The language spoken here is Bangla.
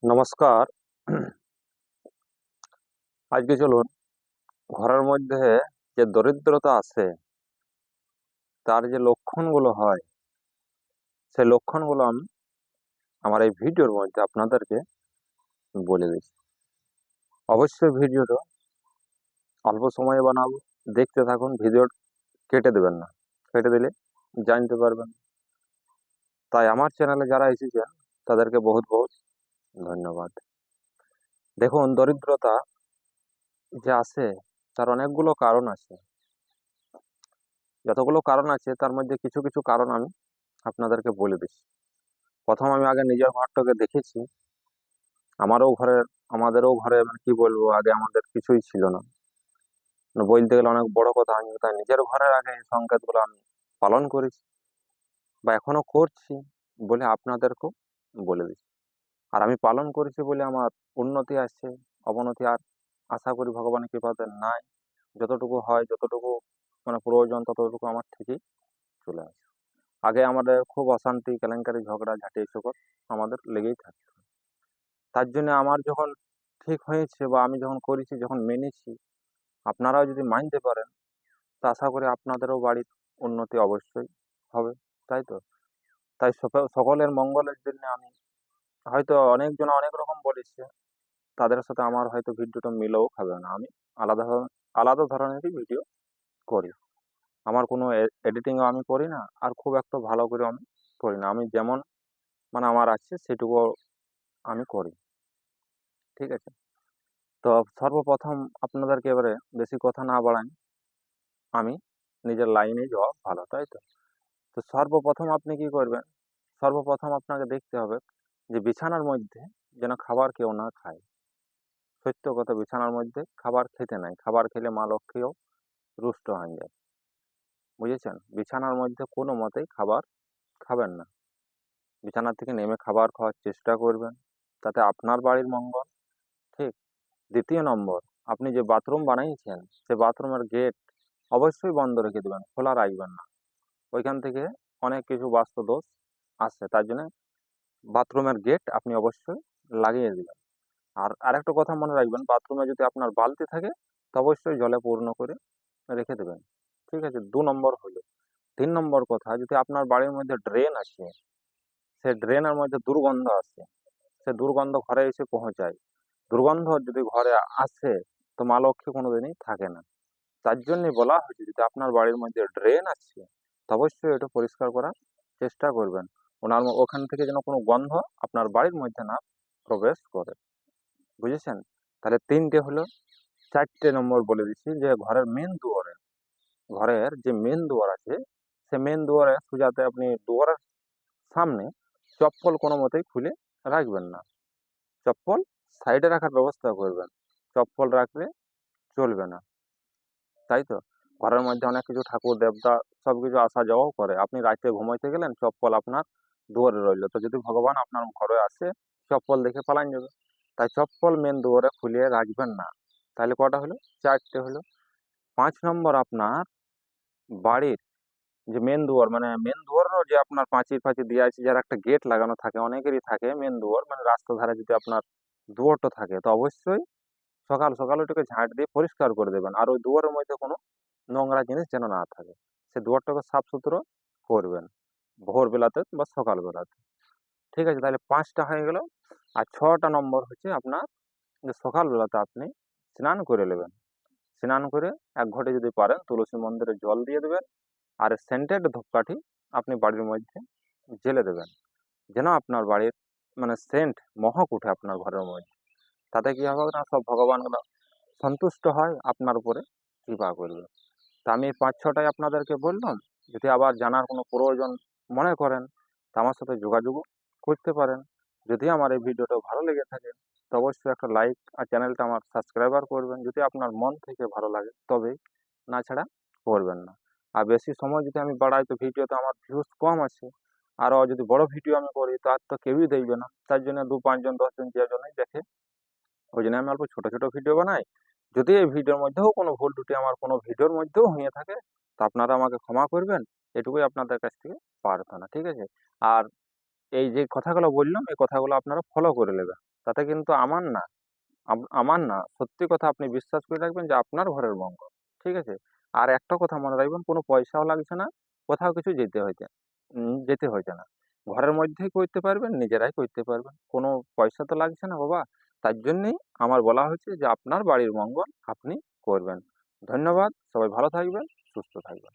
নমস্কার। আজকে চলুন ঘরের মধ্যে যে দরিদ্রতা আছে তার যে লক্ষণগুলো হয় সেই লক্ষণগুলো আমি আমার এই ভিডিওর মধ্যে আপনাদেরকে বলে দিচ্ছি। অবশ্যই ভিডিওটা অল্প সময়ে বানাবো, দেখতে থাকুন, ভিডিও কেটে দেবেন না, কেটে দিলে জানতে পারবেন। তাই আমার চ্যানেলে যারা এসেছেন তাদেরকে বহুত বহুত ধন্যবাদ। দেখুন, দরিদ্রতা যে আছে তার অনেকগুলো কারণ আছে। যতগুলো কারণ আছে তার মধ্যে কিছু কিছু কারণ আমি আপনাদেরকে বলে দিচ্ছি। প্রথম আমি আগে নিজের ঘরটাকে দেখেছি। আমারও ঘরের আমাদেরও ঘরে মানে কি বলবো, আগে আমাদের কিছুই ছিল না। মানে বলতে গেলে অনেক বড় কথা, আমি তাই নিজের ঘরের আগে এই সংকেতগুলো আমি পালন করেছি বা এখনো করছি বলে আপনাদেরকেও বলে দিচ্ছি। আর আমি পালন করেছি বলে আমার উন্নতি আসছে, অবনতি আর আশা করি ভগবানের কৃপাতে নাই। যতটুকু হয়, যতটুকু মানে প্রয়োজন ততটুকু আমার ঠিকই চলে আসে। আগে আমাদের খুব অশান্তি, কেলেঙ্কারি, ঝগড়া ঝাঁটি এসব আমাদের লেগেই থাকে। তার জন্য আমার যখন ঠিক হয়েছে বা আমি যখন করেছি, যখন মেনেছি, আপনারাও যদি মানতে পারেন তা আশা করি আপনাদেরও বাড়ির উন্নতি অবশ্যই হবে। তাই তো? তাই সকলের মঙ্গলের জন্য আমি হয়তো অনেকজন অনেক রকম বলেছে, তাদের সাথে আমার হয়তো ভিডিওটা মিলেও খাবে না। আমি আলাদা আলাদা ধরনেরই ভিডিও করি। আমার কোনো এডিটিংও আমি করি না, আর খুব একটা ভালো করে আমি করি না। আমি যেমন মানে আমার আছে সেটুকু আমি করি। ঠিক আছে? তো সর্বপ্রথম আপনাদেরকে এবারে বেশি কথা না বাড়াই, আমি নিজের লাইনে যাওয়া ভালো, তাই তো? তো সর্বপ্রথম আপনি কি করবেন? সর্বপ্রথম আপনাকে দেখতে হবে যে বিছানার মধ্যে যেন খাবার কেউ না খায়। সত্য কথা, বিছানার মধ্যে খাবার খেতে নাই। খাবার খেলে মা লক্ষ্মীও রুষ্ট হয়ে যায়। বুঝেছেন? বিছানার মধ্যে কোনো মতেই খাবার খাবেন না। বিছানা থেকে নেমে খাবার খাওয়ার চেষ্টা করবেন, তাতে আপনার বাড়ির মঙ্গল। ঠিক। দ্বিতীয় নম্বর, আপনি যে বাথরুম বানাইছেন সে বাথরুমের গেট অবশ্যই বন্ধ রেখে দেবেন, খোলা রাখবেন না। ওইখান থেকে অনেক কিছু বাস্তু দোষ আসছে, তার জন্য বাথরুমের গেট আপনি অবশ্যই লাগিয়ে দিবেন। আর আরেকটা কথা মনে রাখবেন, বাথরুমে যদি আপনার বালতি থাকে তো অবশ্যই জলে পূর্ণ করে রেখে দেবেন। ঠিক আছে? 2 নম্বর হলো। 3 নম্বর কথা, যদি আপনার বাড়ির মধ্যে ড্রেন আছে, সে ড্রেনের মধ্যে দুর্গন্ধ আছে, সে দুর্গন্ধ ঘরে এসে পৌঁছায়। দুর্গন্ধ যদি ঘরে আসে তো মা লক্ষ্মী কোনোদিনই থাকে না। তার জন্যই বলা হয়েছে, যদি আপনার বাড়ির মধ্যে ড্রেন আছে তো অবশ্যই এটা পরিষ্কার করার চেষ্টা করবেন। ওখান থেকে যেন কোনো গন্ধ আপনার বাড়ির মধ্যে না প্রবেশ করে। বুঝেছেন? তাহলে 3টে হলো। 4টে নম্বর বলে দিচ্ছি, যে ঘরের মেন দুয়ারে, ঘরের যে মেন দুয়ার আছে সে মেন দুয়ারে সোজাতে আপনি দুয়ারের সামনে চপ্পল কোনো মতেই খুলে রাখবেন না। চপ্পল সাইডে রাখার ব্যবস্থা করবেন। চপ্পল রাখলে চলবে না। তাই তো? ঘরের মধ্যে অনেক কিছু ঠাকুর দেবতা সবকিছু আসা যাওয়াও করে। আপনি রাতে ঘুমাইতে গেলেন, চপ্পল আপনার দুয়ারে রইলো, তো যদি ভগবান আপনার ঘরে আসে চপ্পল দেখে পালান যাবে। তাই চপ্পল মেন দুয়ারে খুলে রাখবেন না। তাহলে কটা হলো? 4টে হলো। 5 নম্বর, আপনার বাড়ির যে মেন দুয়ার, মানে মেন দুয়ারেরও যে আপনার পাঁচিল ফাঁচিল দিয়ে আছে, যার একটা গেট লাগানো থাকে, অনেকেরই থাকে মেন দুয়ার, মানে রাস্তার ধারে যদি আপনার দুয়ারটা থাকে তো অবশ্যই সকাল সকাল ওইটাকে ঝাঁট দিয়ে পরিষ্কার করে দেবেন। আর ওই দুয়ারের মধ্যে কোনো নোংরা জিনিস যেন না থাকে, সে দুয়ারটাকে সাফ সুতরো করবেন ভোর বেলাতে বা সকাল বেলাতে। ঠিক আছে? তাহলে 5টা হয়ে গেল। আর 6টা নম্বর হচ্ছে আপনার, যে সকাল বেলাতে আপনি স্নান করে নেবেন। স্নান করে 1 ঘটি যদি পারেন তুলসী মন্দিরে জল দিয়ে দেবেন। আর সেন্টেড ধূপকাঠি আপনি বাড়ির মধ্যে জ্বেলে দেবেন, যেন আপনার বাড়ির মানে সেন্ট মহক উঠে আপনার ঘরের মধ্যে। তাতে কি হবে না, সব ভগবান সন্তুষ্ট হয়, আপনার উপরে কৃপা করবে। তা আমি 5-6টাই আপনাদেরকে বললাম। যদি আবার জানার কোনো প্রয়োজন মনে করেন তা আমার সাথে যোগাযোগ করতে পারেন। যদি আমার এই ভিডিওটা ভালো লেগে থাকে তো অবশ্যই একটা লাইক আর চ্যানেলটা আমার সাবস্ক্রাইবার করবেন, যদি আপনার মন থেকে ভালো লাগে তবেই, না ছাড়া করবেন না। আর বেশি সময় যদি আমি বাড়াই তো ভিডিওতে আমার ভিউজ কম আছে। আরও যদি বড় ভিডিও আমি করি তার তো কেউই দেখবে না, তার জন্য 2-5 জন 10 জন যে জন্যই দেখে, ওই জন্য আমি অল্প ছোট ছোট ভিডিও বানাই। যদি এই ভিডিওর মধ্যেও কোনো ভুল ত্রুটি আমার কোনো ভিডিওর মধ্যেও হয়ে থাকে তা আপনারা আমাকে ক্ষমা করবেন, এটুকুই আপনাদের কাছ থেকে প্রার্থনা। ঠিক আছে? আর এই যে কথাগুলো বললাম, এই কথাগুলো আপনারা ফলো করে নেবেন। তাতে কিন্তু আমার না, সত্যি কথা আপনি বিশ্বাস করে রাখবেন যে আপনার ঘরের মঙ্গল। ঠিক আছে? আর একটা কথা মনে রাখবেন, কোনো পয়সাও লাগছে না, কোথাও কিছু যেতে হইছে না। ঘরের মধ্যেই করতে পারবেন, নিজেরাই করতে পারবেন। কোনো পয়সা তো লাগছে না বাবা। তার জন্যেই আমার বলা হয়েছে যে আপনার বাড়ির মঙ্গল আপনি করবেন। ধন্যবাদ। সবাই ভালো থাকবেন, সুস্থ থাকবেন।